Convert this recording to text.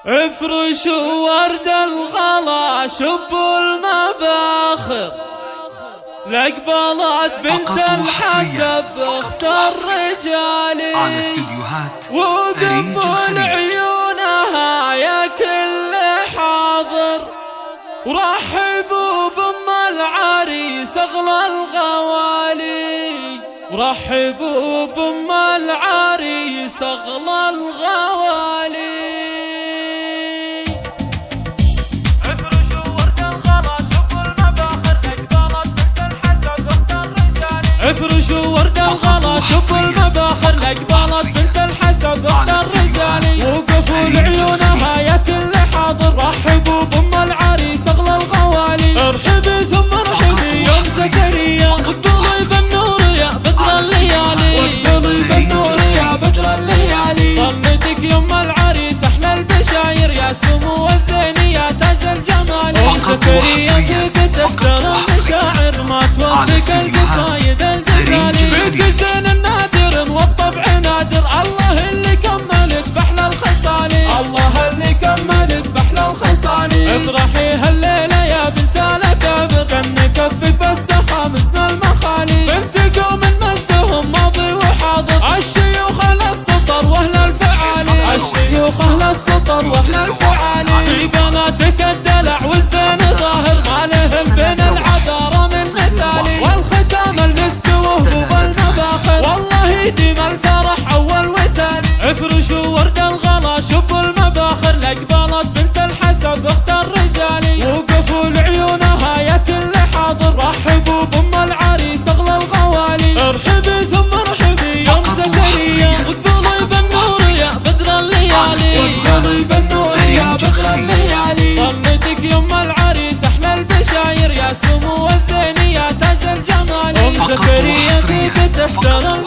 افرشوا ورد الغلا شبوا المباخر، لقبلت بنت الحسب اخت الرجال، وقفوا لعيونها يا كل حاضر، ورحبوا بام العريس اغلى الغوالي، ورحبوا بام العريس اغلى الغوالي. افرشوا ورد الغلا شبوا المباخر، لقبلت بنت الحسب اخت الرجال، وقفوا لعيونها يا كل حاضر، رحبوا بام العريس اغلى الغوالي. ارحبي ثم ارحبي يوم زكريا، قبلي بالنور يا بدر الليالي، قبلي بالنور يا بدر الليالي. طلتك يوم العريس احلى البشاير، يا سمو الزين يا تاج الجمال. زكريا فيك تكثر المشاعر، ما توفق القصايد الجزالي، فيك زين النادر والطبع نادر، الله اللي كملك بحلى الخصالي، الله اللي كملك بحلى الخصالي. افرحي هالليلة يا بنت الأكابر، كان كفك بالسخاء مثل المخالي، بنت قوم نجدهم ماضي وحاضر، الشيوخ اهل السطر واهل الفعالي، الشيوخ اهل السطر واهل الفعالي. في بناتك الدلع والزين ظاهر، ما لهم بين العذارى من مثالي، والختام المسك وهبوب المباخر، والله يديم الفرح اول وتالي. افرشوا ورد الغلا شبوا المباخر، لقبلت بنت الحسب اخت الرجال، وقفوا لعيونها يا كل حاضر، رحبوا بام العريس اغلى الغوالي. ارحبي ثم ارحبي يوم زكريا، قبلي بالنور يا بدر الليالي، قبلي بالنور يا بدر الليالي. طلتك يوم العريس احلى البشاير، يا سمو الزين يا تاج الجمال. ام زكريا فيك تحترم